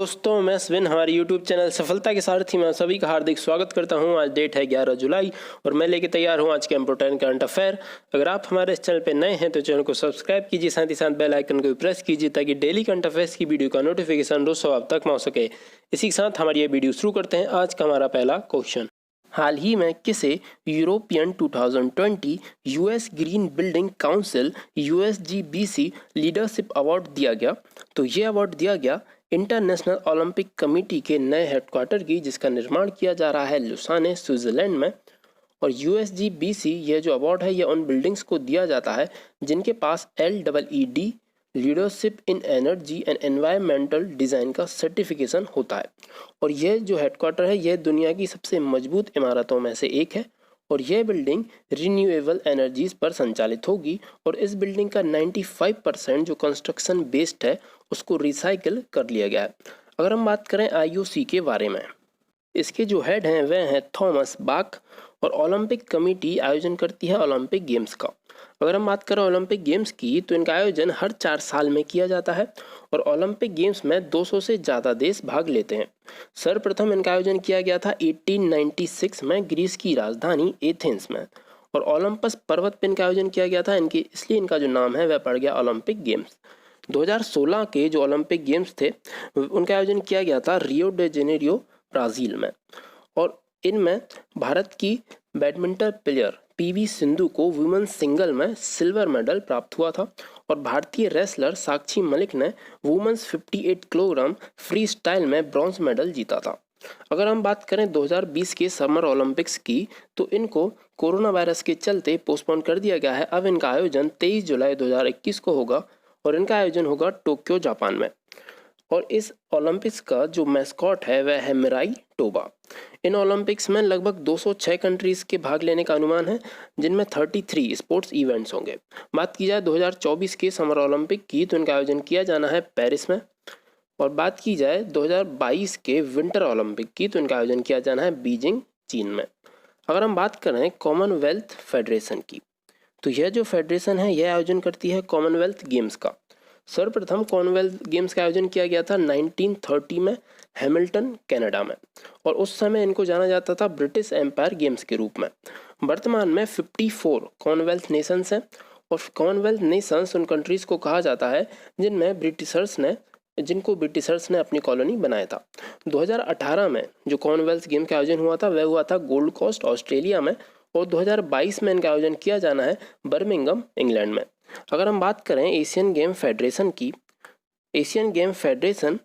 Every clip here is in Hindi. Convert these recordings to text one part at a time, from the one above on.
दोस्तों मैं स्विन हमारे YouTube चैनल सफलता के सारथी में सभी का हार्दिक स्वागत करता हूं। आज डेट है 11 जुलाई और मैं लेके तैयार हूं आज के इम्पोर्टेंट करंट अफेयर। अगर आप हमारे इस चैनल पे नए हैं तो चैनल को सब्सक्राइब कीजिए, साथ ही साथ बेल आइकन को भी प्रेस कीजिए ताकि डेली करंट अफेयर्स की वीडियो का नोटिफिकेशन रोज सुबह आप तक पहुँच सके। इसी के साथ हमारी ये वीडियो शुरू करते हैं। आज का हमारा पहला क्वेश्चन, हाल ही में किसे European 2020 US green building council USGBC leadership award दिया गया? तो ये अवार्ड दिया गया इंटरनेशनल ओलंपिक कमेटी के नए हेडक्वार्टर की, जिसका निर्माण किया जा रहा है लुसाने, स्विट्जरलैंड में। और USGBC यह जो अवार्ड है यह उन बिल्डिंग्स को दिया जाता है जिनके पास LEED leadership in energy and environmental design का सर्टिफिकेशन होता है। और यह जो हेडक्वार्टर है यह दुनिया की सबसे मजबूत इमारतों में से एक है और यह बिल्डिंग रिन्यूएबल एनर्जीज पर संचालित होगी। और इस बिल्डिंग का 95% जो कंस्ट्रक्शन बेस्ड है उसको रिसाइकिल कर लिया गया है। अगर हम बात करें IOC के बारे में, इसके जो हेड हैं वह हैं थॉमस बाक। और ओलंपिक कमेटी आयोजन करती है ओलंपिक गेम्स का। अगर हम बात करें ओलंपिक गेम्स की तो इनका आयोजन हर 4 साल में किया जाता है और ओलंपिक गेम्स में 200 से ज़्यादा देश भाग लेते हैं। सर्वप्रथम इनका आयोजन किया गया था 1896 में ग्रीस की राजधानी एथेंस में। और ओलंपस पर्वत पर इनका आयोजन किया गया था, इसलिए इनका जो नाम है वह पड़ गया ओलंपिक गेम्स। 2016 के जो ओलंपिक गेम्स थे उनका आयोजन किया गया था रियो डे जेनेरियो, ब्राज़ील में। और इनमें भारत की बैडमिंटन प्लेयर PV सिंधु को वुमेन्स सिंगल में सिल्वर मेडल प्राप्त हुआ था। और भारतीय रेसलर साक्षी मलिक ने वुमेन्स 58 किलोग्राम फ्री स्टाइल में ब्रॉन्ज मेडल जीता था। अगर हम बात करें 2020 के समर ओलंपिक्स की तो इनको कोरोना वायरस के चलते पोस्टपोन कर दिया गया है। अब इनका आयोजन 23 जुलाई 2021 को होगा और इनका आयोजन होगा टोक्यो, जापान में। और इस ओलंपिक्स का जो मैस्कॉट है वह है मिराई टोबा। इन ओलंपिक्स में लगभग 206 कंट्रीज के भाग लेने का अनुमान है, जिनमें 33 स्पोर्ट्स इवेंट्स होंगे। बात की जाए 2024 के समर ओलंपिक की तो इनका आयोजन किया जाना है पेरिस में। और बात की जाए 2022 के विंटर ओलंपिक की तो इनका आयोजन किया जाना है बीजिंग, चीन में। अगर हम बात करें कॉमनवेल्थ फेडरेशन की तो यह जो फेडरेशन है यह आयोजन करती है कॉमनवेल्थ गेम्स का। सर्वप्रथम कॉमनवेल्थ गेम्स का आयोजन किया गया था 1930 में हैमिल्टन, कनाडा में। और उस समय इनको जाना जाता था ब्रिटिश एम्पायर गेम्स के रूप में। वर्तमान में 54 कॉमनवेल्थ नेशंस हैं और कॉमनवेल्थ नेशंस उन कंट्रीज़ को कहा जाता है जिनको ब्रिटिशर्स ने अपनी कॉलोनी बनाया था। 2018 में जो कॉमनवेल्थ गेम का आयोजन हुआ था वह हुआ था गोल्ड कोस्ट, ऑस्ट्रेलिया में। और 2022 में इनका आयोजन किया जाना है बर्मिंघम, इंग्लैंड में। अगर हम बात करें एशियन गेम फेडरेशन की, Asian game federation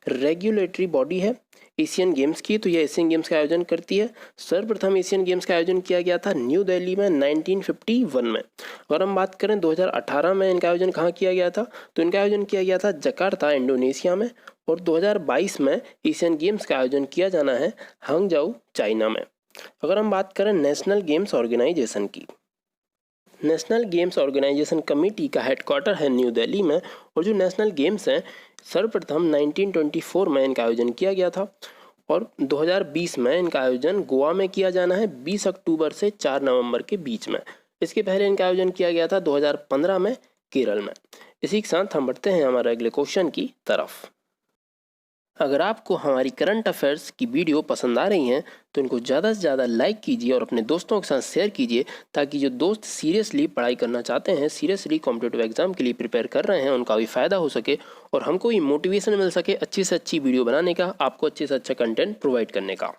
regulatory body है एशियन गेम्स की, तो यह एशियन गेम्स का आयोजन करती है। सर्वप्रथम एशियन गेम्स का आयोजन किया गया था न्यू दिल्ली में 1951 में। अगर हम बात करें 2018 में इनका आयोजन कहाँ किया गया था तो इनका आयोजन किया गया था जकार्ता, इंडोनेशिया में। और 2022 में एशियन गेम्स का आयोजन किया जाना है हांगझाऊ, चाइना में। अगर हम बात करें नेशनल गेम्स ऑर्गेनाइजेशन की, नेशनल गेम्स ऑर्गेनाइजेशन कमेटी का हेडक्वार्टर है न्यू दिल्ली में। और जो नेशनल गेम्स हैं सर्वप्रथम 1924 में इनका आयोजन किया गया था और 2020 में इनका आयोजन गोवा में किया जाना है 20 अक्टूबर से 4 नवंबर के बीच में। इसके पहले इनका आयोजन किया गया था 2015 में केरल में। इसी के साथ हम बढ़ते हैं हमारे अगले क्वेश्चन की तरफ। अगर आपको हमारी करंट अफेयर्स की वीडियो पसंद आ रही हैं तो इनको ज़्यादा से ज़्यादा लाइक कीजिए और अपने दोस्तों के साथ शेयर कीजिए ताकि जो दोस्त सीरियसली पढ़ाई करना चाहते हैं, सीरियसली कॉम्पिटिटिव एग्जाम के लिए प्रिपेयर कर रहे हैं, उनका भी फ़ायदा हो सके और हमको ये मोटिवेशन मिल सके अच्छी से अच्छी वीडियो बनाने का, आपको अच्छे से अच्छा कंटेंट प्रोवाइड करने का।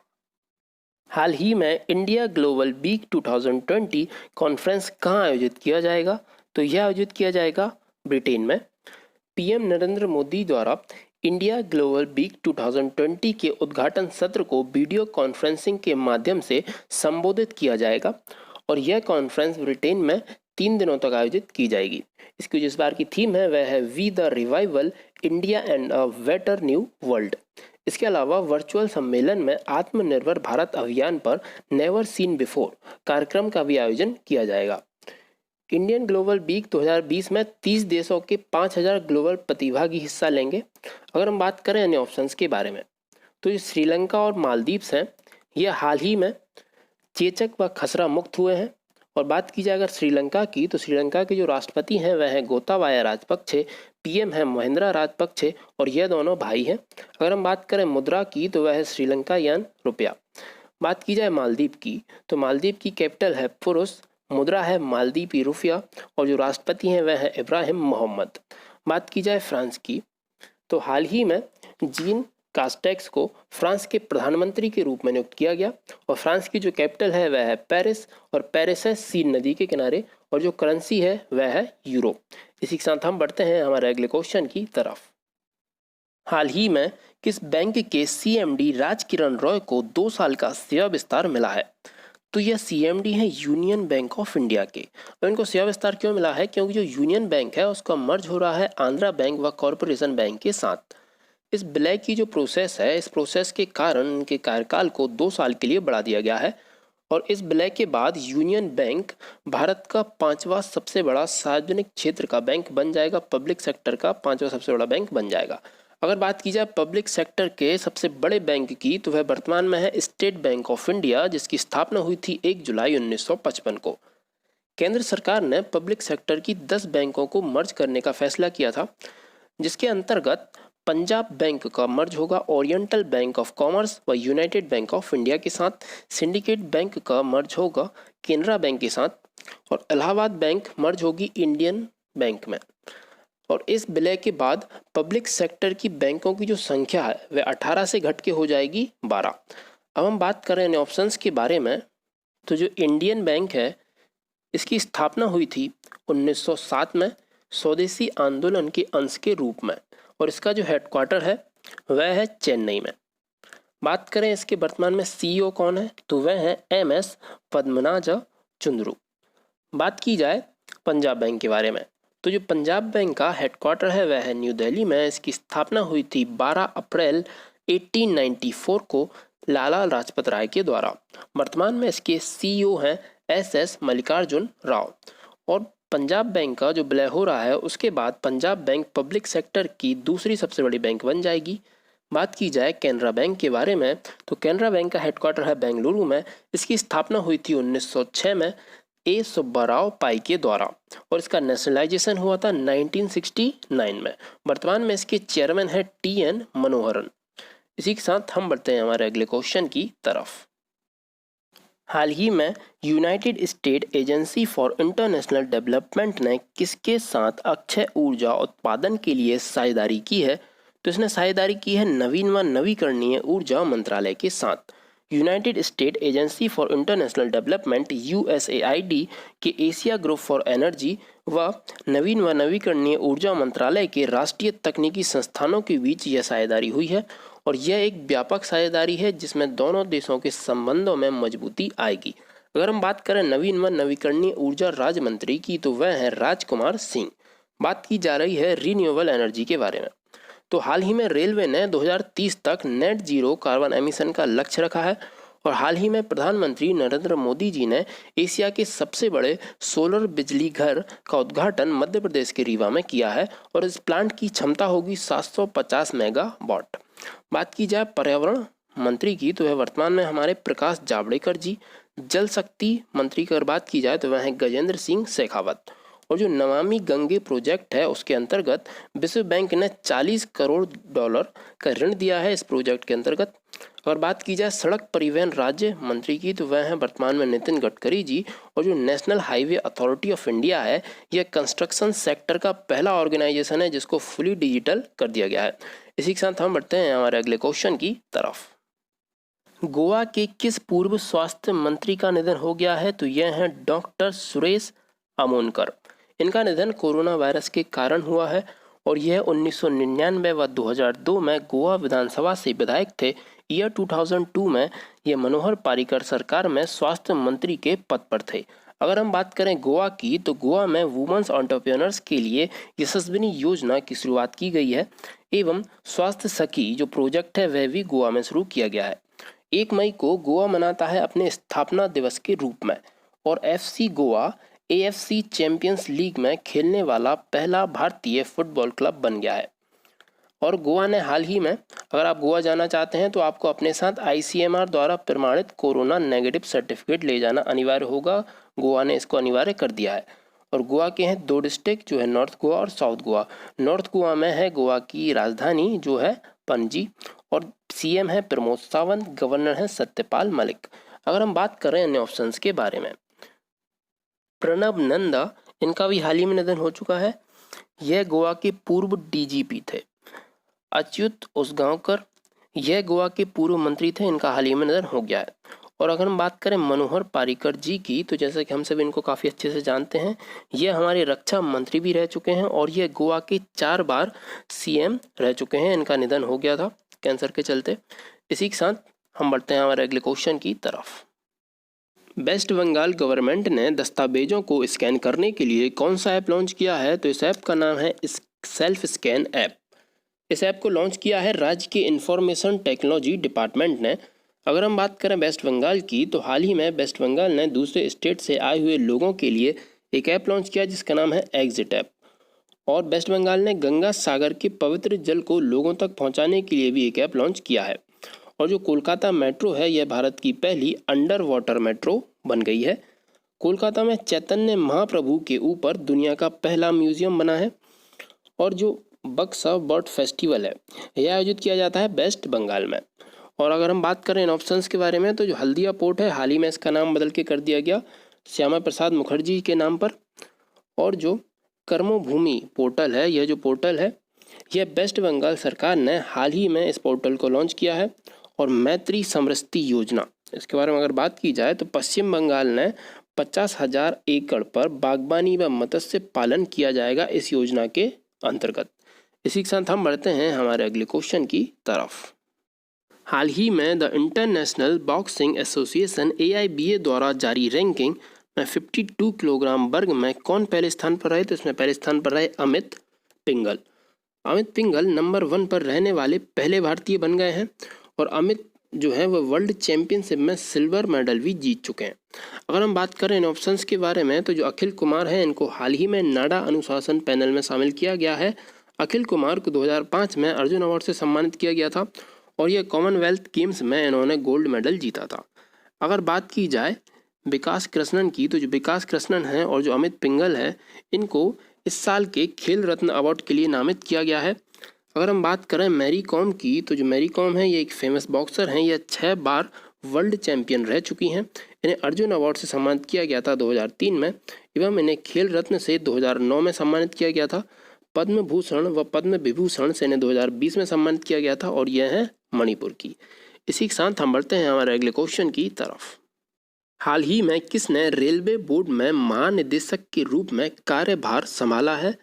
हाल ही में इंडिया ग्लोबल वीक 2020 कॉन्फ्रेंस कहाँ आयोजित किया जाएगा? तो यह आयोजित किया जाएगा ब्रिटेन में। PM नरेंद्र मोदी द्वारा इंडिया ग्लोबल वीक 2020 के उद्घाटन सत्र को वीडियो कॉन्फ्रेंसिंग के माध्यम से संबोधित किया जाएगा। और यह कॉन्फ्रेंस ब्रिटेन में 3 दिनों तक आयोजित की जाएगी। इसकी जिस बार की थीम है वह है we the revival, India and a better new world. इसके अलावा वर्चुअल सम्मेलन में आत्मनिर्भर भारत अभियान पर नेवर सीन बिफोर कार्यक्रम का भी आयोजन किया जाएगा। इंडियन ग्लोबल वीक 2020 में 30 देशों के 5000 ग्लोबल प्रतिभागी हिस्सा लेंगे। अगर हम बात करें अन्य ऑप्शंस के बारे में तो ये श्रीलंका और मालदीव्स हैं, ये हाल ही में चेचक व खसरा मुक्त हुए हैं। और बात की जाए अगर श्रीलंका की तो श्रीलंका के जो राष्ट्रपति हैं वह है गोताबाया राजपक्षे। पीएम है महिंद्रा राजपक्षे और यह दोनों भाई हैं। अगर हम बात करें मुद्रा की तो वह है श्रीलंका यान रुपया। बात की जाए मालदीव की तो मालदीव की कैपिटल है पुरुष, मुद्रा है मालदीवी रुपया और जो राष्ट्रपति हैं वह है इब्राहिम मोहम्मद। बात की जाए फ्रांस की तो हाल ही में जीन कास्टेक्स को फ्रांस के प्रधानमंत्री के रूप में नियुक्त किया गया और फ्रांस की जो कैपिटल है वह है पेरिस और पेरिस है सीन नदी के किनारे और जो करेंसी है वह है यूरो। इसी के साथ हम बढ़ते हैं हमारे अगले क्वेश्चन की तरफ। हाल ही में किस बैंक के सीएमडी राजकिरण रॉय को 2 साल का सेवा विस्तार मिला है? तो यह सीएमडी है यूनियन बैंक ऑफ इंडिया के। और इनको सेवा विस्तार क्यों मिला है? क्योंकि जो यूनियन बैंक है उसका मर्ज हो रहा है आंध्रा बैंक व कॉरपोरेशन बैंक के साथ। इस विलय की जो प्रोसेस है, इस प्रोसेस के कारण उनके कार्यकाल को 2 साल के लिए बढ़ा दिया गया है और इस विलय के बाद यूनियन बैंक भारत का 5वां सबसे बड़ा सार्वजनिक क्षेत्र का बैंक बन जाएगा, पब्लिक सेक्टर का 5वां सबसे बड़ा बैंक बन जाएगा। अगर बात की जाए पब्लिक सेक्टर के सबसे बड़े बैंक की तो वह वर्तमान में है स्टेट बैंक ऑफ इंडिया, जिसकी स्थापना हुई थी 1 जुलाई 1955 को। केंद्र सरकार ने पब्लिक सेक्टर की 10 बैंकों को मर्ज करने का फैसला किया था, जिसके अंतर्गत पंजाब बैंक का मर्ज होगा ओरिएंटल बैंक ऑफ कॉमर्स व यूनाइटेड बैंक ऑफ इंडिया के साथ, सिंडिकेट बैंक का मर्ज होगा केनरा बैंक के साथ और इलाहाबाद बैंक मर्ज होगी इंडियन बैंक में। और इस विलय के बाद पब्लिक सेक्टर की बैंकों की जो संख्या है वह 18 से घट के हो जाएगी 12। अब हम बात करें इन ऑप्शंस के बारे में तो जो इंडियन बैंक है इसकी स्थापना हुई थी 1907 में स्वदेशी आंदोलन के अंश के रूप में और इसका जो हेडक्वार्टर है वह है चेन्नई में। बात करें इसके वर्तमान में सीईओ कौन है तो वह है एमएस पद्मनाभ चंद्रू। बात की जाए पंजाब बैंक के बारे में तो जो पंजाब बैंक का हेडक्वार्टर है वह है न्यू दिल्ली में। इसकी स्थापना हुई थी 12 अप्रैल 1894 को लाला लाजपत राय के द्वारा। वर्तमान में इसके सीईओ हैं एसएस मल्लिकार्जुन राव। और पंजाब बैंक का जो विलय हो रहा है उसके बाद पंजाब बैंक पब्लिक सेक्टर की दूसरी सबसे बड़ी बैंक बन जाएगी। बात की जाए कैनरा बैंक के बारे में तो कैनरा बैंक का हेडक्वार्टर है बेंगलुरु में। इसकी स्थापना हुई थी 1906 में ए सुब्बाराव पाई के द्वारा और इसका नेशनलाइजेशन हुआ था 1969 में। वर्तमान में इसके चेयरमैन है टीएन मनोहरन। इसी के साथ हम बढ़ते हैं हमारे अगले क्वेश्चन की तरफ। हाल ही में United state agency for international development ने किसके साथ अक्षय ऊर्जा उत्पादन के लिए साझेदारी की है? तो इसने साझेदारी की है नवीन व नवीकरणीय ऊर्जा मंत्रालय के साथ। United state agency for international development USAID के एशिया ग्रुप फॉर एनर्जी व नवीन व नवीकरणीय ऊर्जा मंत्रालय के राष्ट्रीय तकनीकी संस्थानों के बीच यह साझेदारी हुई है और यह एक व्यापक साझेदारी है जिसमें दोनों देशों के संबंधों में मजबूती आएगी। अगर हम बात करें नवीन व नवीकरणीय ऊर्जा राज्य मंत्री की तो वह है राजकुमार सिंह। बात की जा रही है रिन्यूएबल एनर्जी के बारे में तो हाल ही में रेलवे ने 2030 तक नेट जीरो कार्बन एमिशन का लक्ष्य रखा है और हाल ही में प्रधानमंत्री नरेंद्र मोदी जी ने एशिया के सबसे बड़े सोलर बिजली घर का उद्घाटन मध्य प्रदेश के रीवा में किया है और इस प्लांट की क्षमता होगी 750 मेगावाट। बात की जाए पर्यावरण मंत्री की तो वह वर्तमान में हमारे प्रकाश जावड़ेकर जी। जल शक्ति मंत्री की अगर बात की जाए तो वह है गजेंद्र सिंह शेखावत। और जो नमामि गंगे प्रोजेक्ट है उसके अंतर्गत विश्व बैंक ने $40 करोड़ का ऋण दिया है इस प्रोजेक्ट के अंतर्गत। अगर बात की जाए सड़क परिवहन राज्य मंत्री की तो वह है वर्तमान में नितिन गडकरी जी। और जो national highway authority of India है यह कंस्ट्रक्शन सेक्टर का पहला ऑर्गेनाइजेशन है जिसको फुली डिजिटल कर दिया गया है। इसी के साथ हम बढ़ते हैं हमारे अगले क्वेश्चन की तरफ। गोवा के किस पूर्व स्वास्थ्य मंत्री का निधन हो गया है? तो यह है डॉक्टर सुरेश अमोनकर। इनका निधन कोरोना वायरस के कारण हुआ है और यह 1999 व 2002 में गोवा विधानसभा से विधायक थे। ईयर 2002 में यह मनोहर पारिकर सरकार में स्वास्थ्य मंत्री के पद पर थे। अगर हम बात करें गोवा की तो गोवा में वुमेन्स एंटरप्रेन्योर्स के लिए यशस्विनी योजना की शुरुआत की गई है एवं स्वास्थ्य सखी जो प्रोजेक्ट है वह भी गोवा में शुरू किया गया है। 1 मई को गोवा मनाता है अपने स्थापना दिवस के रूप में और FC Goa AFC champions league में खेलने वाला पहला भारतीय फुटबॉल क्लब बन गया है। और गोवा ने हाल ही में, अगर आप गोवा जाना चाहते हैं तो आपको अपने साथ आईसीएमआर द्वारा प्रमाणित कोरोना नेगेटिव सर्टिफिकेट ले जाना अनिवार्य होगा। गोवा ने इसको अनिवार्य कर दिया है। और गोवा के हैं 2 डिस्ट्रिक्ट जो है नॉर्थ गोवा और साउथ गोवा। नॉर्थ गोवा में है गोवा की राजधानी जो है पणजी और सीएम है प्रमोद सावंत, गवर्नर है सत्यपाल मलिक। अगर हम बात करें अन्य ऑप्शंस के बारे में, प्रणब नंदा, इनका भी हाल ही में निधन हो चुका है। यह गोवा के पूर्व डीजीपी थे। अच्युत उसगांवकर, यह गोवा के पूर्व मंत्री थे, इनका हाल ही में निधन हो गया है। और अगर हम बात करें मनोहर पर्रिकर जी की, तो जैसे कि हम सब इनको काफ़ी अच्छे से जानते हैं, ये हमारे रक्षा मंत्री भी रह चुके हैं और ये गोवा के 4 बार सीएम रह चुके हैं। इनका निधन हो गया था कैंसर के चलते। इसी के साथ हम बढ़ते हैं हमारे अगले क्वेश्चन की तरफ। वेस्ट बंगाल गवर्नमेंट ने दस्तावेजों को स्कैन करने के लिए कौन सा ऐप लॉन्च किया है? तो इस ऐप का नाम है सेल्फ स्कैन ऐप। इस ऐप को लॉन्च किया है राज्य के इंफॉर्मेशन टेक्नोलॉजी डिपार्टमेंट ने। अगर हम बात करें वेस्ट बंगाल की, तो हाल ही में वेस्ट बंगाल ने दूसरे स्टेट से आए हुए लोगों के लिए एक ऐप लॉन्च किया जिसका नाम है एग्जिट ऐप। और वेस्ट बंगाल ने गंगा सागर के पवित्र जल को लोगों तक पहुंचाने के लिए भी एक ऐप लॉन्च किया है। और जो कोलकाता मेट्रो है, यह भारत की पहली अंडर वाटर मेट्रो बन गई है। कोलकाता में चैतन्य महाप्रभु के ऊपर दुनिया का पहला म्यूजियम बना है। और जो बक्सा बर्ड फेस्टिवल है, यह आयोजित किया जाता है वेस्ट बंगाल में। और अगर हम बात करें इन ऑप्शंस के बारे में, तो जो हल्दिया पोर्ट है, हाल ही में इसका नाम बदल के कर दिया गया श्यामा प्रसाद मुखर्जी के नाम पर। और जो कर्मभूमि पोर्टल है, यह जो पोर्टल है, यह वेस्ट बंगाल सरकार ने हाल ही में इस पोर्टल को लॉन्च किया है। और मैत्री समृद्धि योजना, इसके बारे में अगर बात की जाए, तो पश्चिम बंगाल ने 50,000 एकड़ पर बागबानी व मत्स्य पालन किया जाएगा इस योजना के अंतर्गत। इसी के साथ हम बढ़ते हैं हमारे अगले क्वेश्चन की तरफ। हाल ही में the international boxing association AIBA द्वारा जारी रैंकिंग में 52 किलोग्राम वर्ग में कौन पहले स्थान पर रहे? तो इसमें पहले स्थान पर रहे अमित पिंगल। अमित पिंगल नंबर 1 पर रहने वाले पहले भारतीय बन गए हैं। और अमित जो है वह वर्ल्ड चैंपियनशिप में सिल्वर मेडल भी जीत चुके हैं। अगर हम बात करें इन ऑप्शंस के बारे में, तो जो अखिल कुमार हैं, इनको हाल ही में नाडा अनुशासन पैनल में शामिल किया गया है। अखिल कुमार को 2005 में अर्जुन अवार्ड से सम्मानित किया गया था और यह कॉमनवेल्थ गेम्स में इन्होंने गोल्ड मेडल जीता था। अगर बात की जाए विकास कृष्णन की, तो जो विकास कृष्णन है और जो अमित पिंगल है, इनको इस साल के खेल रत्न अवार्ड के लिए नामित किया गया है। अगर हम बात करें मैरी कॉम की, तो जो मैरी कॉम है, ये एक फेमस बॉक्सर हैं। यह 6 बार वर्ल्ड चैंपियन रह चुकी हैं। इन्हें अर्जुन अवार्ड से सम्मानित किया गया था 2003 में, एवं इन्हें खेल रत्न से 2009 में सम्मानित किया गया था। पद्म भूषण व पद्म विभूषण से इन्हें 2020 में सम्मानित किया गया था और यह है मणिपुर की। इसी के साथ हम बढ़ते हैं हमारे अगले क्वेश्चन की तरफ। हाल ही में किसने रेलवे बोर्ड में महानिदेशक के रूप में कार्यभार संभाला है?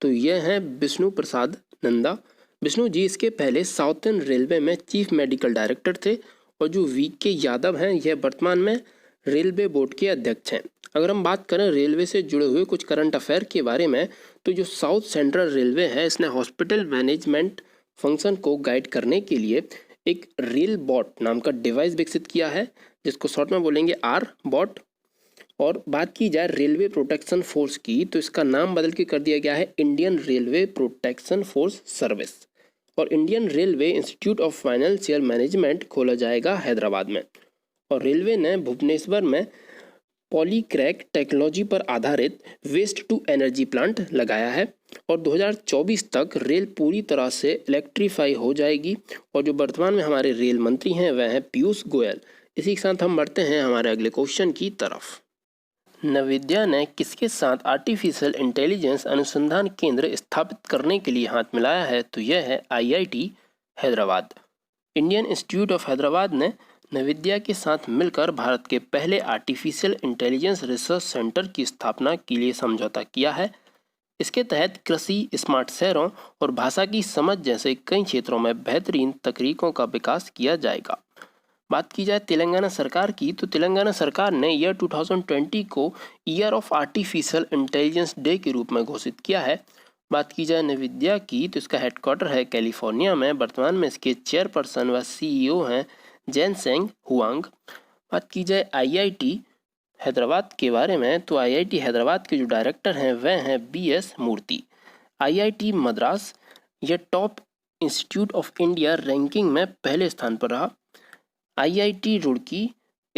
तो यह है विष्णु प्रसाद नंदा। विष्णु जी इसके पहले साउथर्न रेलवे में चीफ मेडिकल डायरेक्टर थे। और जो VK यादव हैं, यह वर्तमान में रेलवे बोर्ड के अध्यक्ष हैं। अगर हम बात करें रेलवे से जुड़े हुए कुछ करंट अफेयर के बारे में, तो जो साउथ सेंट्रल रेलवे है, इसने हॉस्पिटल मैनेजमेंट फंक्शन को गाइड करने के लिए एक रेल बॉट नाम का डिवाइस विकसित किया है, जिसको शॉर्ट में बोलेंगे R-बॉट। और बात की जाए रेलवे प्रोटेक्शन फोर्स की, तो इसका नाम बदल के कर दिया गया है Indian railway protection force service. और Indian railway institute of financial management खोला जाएगा हैदराबाद में। और रेलवे ने भुवनेश्वर में पॉलीक्रैक टेक्नोलॉजी पर आधारित वेस्ट टू एनर्जी प्लांट लगाया है। और 2024 तक रेल पूरी तरह से इलेक्ट्रीफाई हो जाएगी। और जो वर्तमान में हमारे रेल मंत्री हैं, वह हैं पीयूष गोयल। इसी के साथ हम बढ़ते हैं हमारे अगले क्वेश्चन की तरफ। नविद्या ने किसके साथ आर्टिफिशियल इंटेलिजेंस अनुसंधान केंद्र स्थापित करने के लिए हाथ मिलाया है? तो यह है IIT Hyderabad. Indian institute of Hyderabad ने नविद्या के साथ मिलकर भारत के पहले आर्टिफिशियल इंटेलिजेंस रिसर्च सेंटर की स्थापना के लिए समझौता किया है। इसके तहत कृषि, स्मार्ट शहरों और भाषा की समझ जैसे कई क्षेत्रों में बेहतरीन तकनीकों का विकास किया जाएगा। बात की जाए तेलंगाना सरकार की, तो तेलंगाना सरकार ने ईयर 2020 को year of artificial intelligence day के रूप में घोषित किया है। बात की जाए नविद्या की, तो इसका हेडक्वार्टर है कैलिफोर्निया में। वर्तमान में इसके चेयरपर्सन व CEO हैं जैनसेंग हुआंग। बात की जाए IIT हैदराबाद के बारे में, तो IIT हैदराबाद के जो डायरेक्टर हैं वह हैं BS मूर्ति। IIT मद्रास यह top institute of India ranking में पहले स्थान पर रहा। IIT रुड़की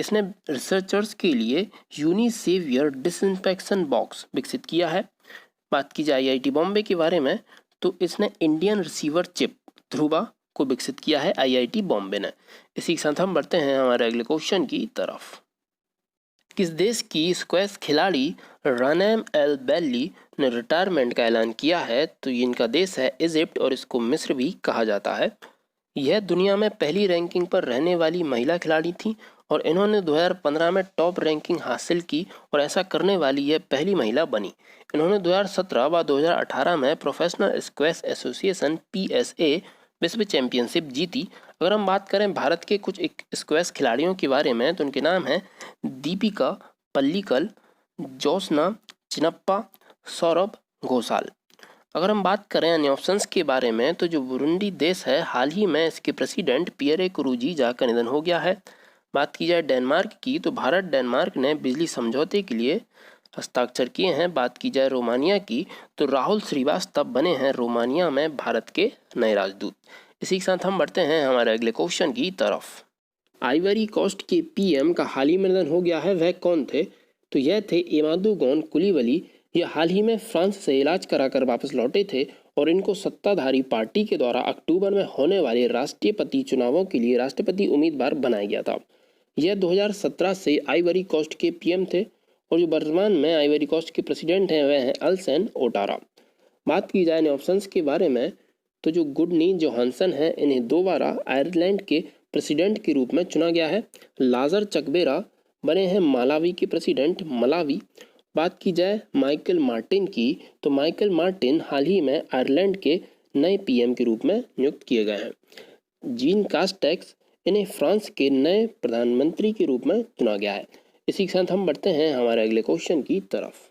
इसने रिसर्चर्स के लिए यूनिसेवियर डिसइंफेक्शन बॉक्स विकसित किया है। बात की जाए IIT बॉम्बे के बारे में तो इसने इंडियन रिसीवर चिप ध्रुवा को विकसित किया है IIT बॉम्बे ने। इसी के साथ हम बढ़ते हैं हमारे अगले क्वेश्चन की तरफ। किस देश की स्क्वैश खिलाड़ी रानेम एल बेल्ली ने रिटायरमेंट का ऐलान किया है? तो इनका देश है इजिप्ट और इसको मिस्र भी कहा जाता है। यह दुनिया में पहली रैंकिंग पर रहने वाली महिला खिलाड़ी थी और इन्होंने 2015 में टॉप रैंकिंग हासिल की और ऐसा करने वाली यह पहली महिला बनी। इन्होंने 2017 व 2018 में प्रोफेशनल स्क्वैश एसोसिएशन PSA विश्व चैंपियनशिप जीती। अगर हम बात करें भारत के कुछ स्क्वैश खिलाड़ियों के बारे में तो उनके नाम हैं दीपिका पल्लिकल, जोस्ना चिनप्पा, सौरभ घोषाल। अगर हम बात करें अन्य ऑप्शंस के बारे में तो जो बुरुंडी देश है, हाल ही में इसके प्रेसिडेंट पियरे कुरुंजीजा का निधन हो गया है। बात की जाए डेनमार्क की तो भारत डेनमार्क ने बिजली समझौते के लिए हस्ताक्षर किए हैं। बात की जाए रोमानिया की तो राहुल श्रीवास्तव बने हैं रोमानिया में भारत के नए राजदूत। इसी के साथ हम बढ़ते हैं हमारे अगले क्वेश्चन की तरफ। आइवरी कोस्ट के PM का हाल ही में निधन हो गया है, वह कौन थे? तो यह थे एमादू गौन कुलीवली। ये हाल ही में फ्रांस से इलाज कराकर वापस लौटे थे और इनको सत्ताधारी पार्टी के द्वारा अक्टूबर में होने वाले राष्ट्रपति चुनावों के लिए राष्ट्रपति उम्मीदवार बनाया गया था। यह 2017 से आइवरी कोस्ट के PM थे और जो वर्तमान में आइवरी कोस्ट के प्रेसिडेंट हैं वह हैं अलसेन ओटारा। बात की जाए ऑप्शंस के बारे में तो जो गुडनी जोहानसन है, इन्हें दोबारा आयरलैंड के प्रेसिडेंट के रूप में चुना गया है। लाजर चकबेरा बने हैं मालावी के प्रेसिडेंट मलावी। बात की जाए माइकल मार्टिन की तो माइकल मार्टिन हाल ही में आयरलैंड के नए PM के रूप में नियुक्त किए गए हैं। जीन कास्टेक्स, इन्हें फ्रांस के नए प्रधानमंत्री के रूप में चुना गया है। इसी के साथ हम बढ़ते हैं हमारे अगले क्वेश्चन की तरफ।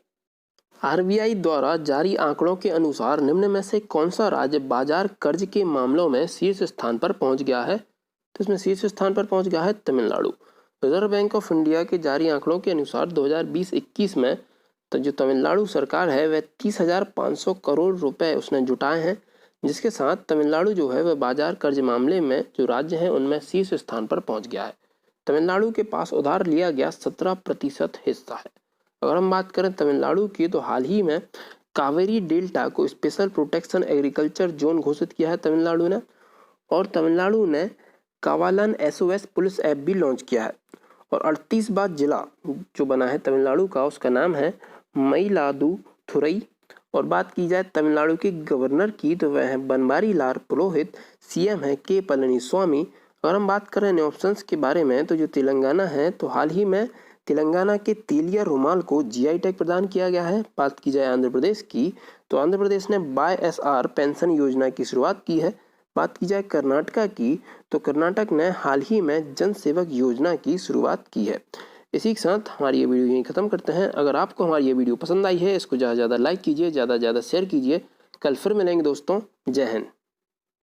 RBI द्वारा जारी आंकड़ों के अनुसार निम्न में से कौन सा राज्य बाजार कर्ज के मामलों में शीर्ष स्थान पर पहुंच गया है? तो इसमें शीर्ष स्थान पर पहुंच गया है Tamil Nadu. Reserve bank of India के जारी आंकड़ों के अनुसार 2020-21 में तो जो तमिलनाडु सरकार है वह 30,500 करोड़ रुपए उसने जुटाए हैं, जिसके साथ तमिलनाडु जो है वह बाजार कर्ज मामले में जो राज्य हैं उनमें शीर्ष स्थान पर पहुंच गया है। तमिलनाडु के पास उधार लिया गया 17% हिस्सा है। अगर हम बात करें तमिलनाडु की तो हाल ही में कावेरी डेल्टा को स्पेशल प्रोटेक्शन एग्रीकल्चर जोन घोषित किया है तमिलनाडु ने, और तमिलनाडु ने कावालन SOS पुलिस ऐप भी लॉन्च किया है। और 38वां जिला जो बना है तमिलनाडु का उसका नाम है मयिलादुथुरई। और बात की जाए तमिलनाडु के गवर्नर की तो वह है बनवारी लाल पुरोहित। CM है के पलनीस्वामी। अगर हम बात करें ऑप्शंस के बारे में तो जो तेलंगाना है तो हाल ही में तेलंगाना के तेलिया रुमाल को GI टैग प्रदान किया गया है। बात की जाए आंध्र प्रदेश की तो आंध्र प्रदेश ने YSR पेंशन योजना की शुरुआत की है। बात की जाए कर्नाटका की तो कर्नाटक ने हाल ही में जन सेवक योजना की शुरुआत की है। इसी के साथ हमारी ये वीडियो यहीं ख़त्म करते हैं। अगर आपको हमारी ये वीडियो पसंद आई है इसको ज़्यादा से ज़्यादा लाइक कीजिए, ज़्यादा से ज़्यादा शेयर कीजिए। कल फिर मिलेंगे दोस्तों। जय हिंद।